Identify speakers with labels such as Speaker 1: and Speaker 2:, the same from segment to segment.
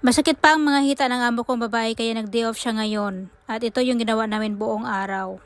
Speaker 1: Masakit pa ang mga hita ng amo kong babae kaya nag-day off siya ngayon. At ito yung ginawa namin buong araw.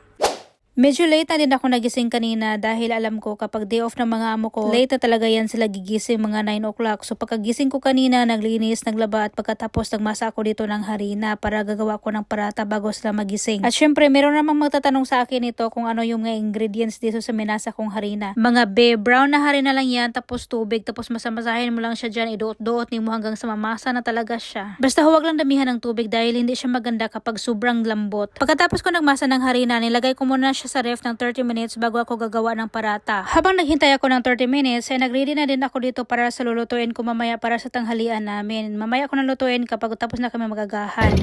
Speaker 1: Medyo late na din ako nagising kanina dahil alam ko kapag day off ng mga amo ko, late na talaga yan sila gigising mga 9 o'clock. So pagkagising ko kanina, naglinis, naglaba at pagkatapos nagmasa ako dito ng harina para gagawa ko ng parata bago sila magising. At syempre, meron namang magtatanong sa akin ito kung ano yung mga ingredients dito sa minasa kong harina. Mga brown na harina lang yan, tapos tubig, tapos masamasahin mo lang siya dyan, iduot-duot mo hanggang sa mamasa na talaga siya. Basta huwag lang damihan ng tubig dahil hindi siya maganda kapag sobrang lambot. Pagkatapos ko nagmasa ng harina, nilagay ko muna siya sa ref ng 30 minutes bago ako gagawa ng parata. Habang naghintay ako ng 30 minutes, ay nagready na din ako dito para sa lulutuin ko mamaya para sa tanghalian namin. Mamaya ako nang lutuin kapag tapos na kami magagahan.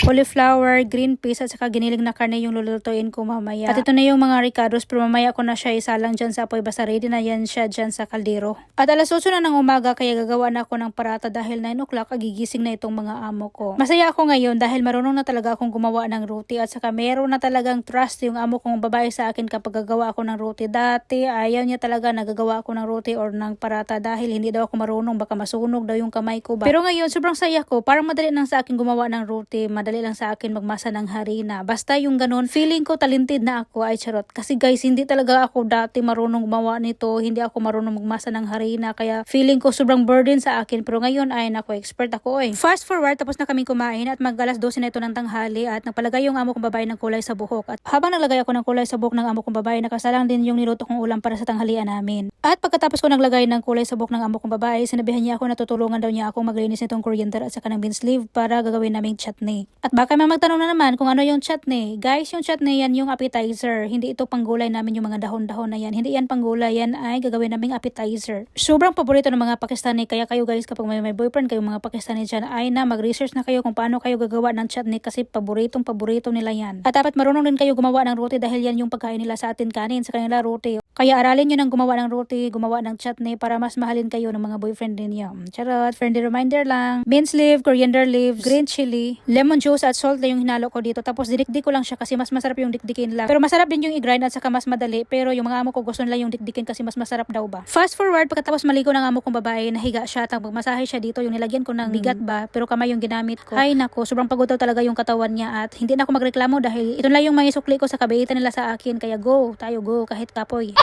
Speaker 1: Cauliflower, green peas at saka giniling na karne yung lulutuin ko mamaya. At ito na yung mga ricados pero mamaya ko na siya isalang dyan sa apoy basta ready na yan siya dyan sa kaldero. At alas 8 na ng umaga kaya gagawa na ako ng parata dahil 9 o'clock gigising na itong mga amo ko. Masaya ako ngayon dahil marunong na talaga akong gumawa ng roti at saka meron na talagang trust yung amo kong babae sa akin kapag gagawa ako ng roti. Dati ayaw niya talaga nagagawa ako ng roti or ng parata dahil hindi daw ako marunong, baka masunog daw yung kamay ko ba. Pero ngayon sobrang saya ko, parang madali lang sa akin gumawa ng roti, madali lang sa akin magmasa ng harina. Basta yung ganun, feeling ko talented na ako, ay charot. Kasi guys, hindi talaga ako dati marunong gumawa nito, hindi ako marunong magmasa ng harina, kaya feeling ko sobrang burden sa akin. Pero ngayon ay nako, expert ako eh. Fast forward, tapos na kaming kumain at mag-alas 12 na ito ng tanghali at nagpalagay yung amo kong babae ng kulay sa buhok. At habang naglagay ako ng kulay sa buhok ng amo kong babae, nakasalang din yung niluto kong ulam para sa tanghalian namin. At pagkatapos ko naglagay ng kulay sa buhok ng amo kong babae, sinabihan niya ako na tutulungan daw niya akong maglinis nitong coriander at saka ng beans leaf para gagawin naming chutney. At baka may magtanong na naman kung ano yung chutney. Guys, yung chutney yan yung appetizer. Hindi ito panggulay namin yung mga dahon-dahon na yan. Hindi yan panggulay, yan ay gagawin naming appetizer. Sobrang paborito ng mga Pakistani, kaya kayo guys kapag may boyfriend kayo mga Pakistani dyan ay na mag-research na kayo kung paano kayo gagawa ng chutney kasi paboritong paborito nila yan. At dapat marunong din kayo gumawa ng roti dahil yan yung pagkain nila sa atin kanin sa kanila roti. Kaya aralin nyo ng gumawa ng roti, gumawa ng chutney para mas mahalin kayo ng mga boyfriend ninyo. Charot, friendly reminder lang. Beans leaf, coriander leaves, green chili, lemon juice at salt na yung hinalo ko dito. Tapos dinikdik ko lang siya kasi mas masarap yung dikdikin lang. Pero masarap din yung i-grind at saka mas madali. Pero yung mga amo ko gusto nila yung dikdikin kasi mas masarap daw ba. Fast forward, pagkatapos maligo ng amo kong babae, nahiga siya. Tapos magmasahe siya dito, yung nilagyan ko ng bigat ba. Pero kamay yung ginamit ko. Ay nako, sobrang pagod daw talaga yung katawan niya at hindi na ako magreklamo dahil ito lang yung may sukli ko sa kabaitan nila sa akin. Kaya go, tayo go, kahit kapoy.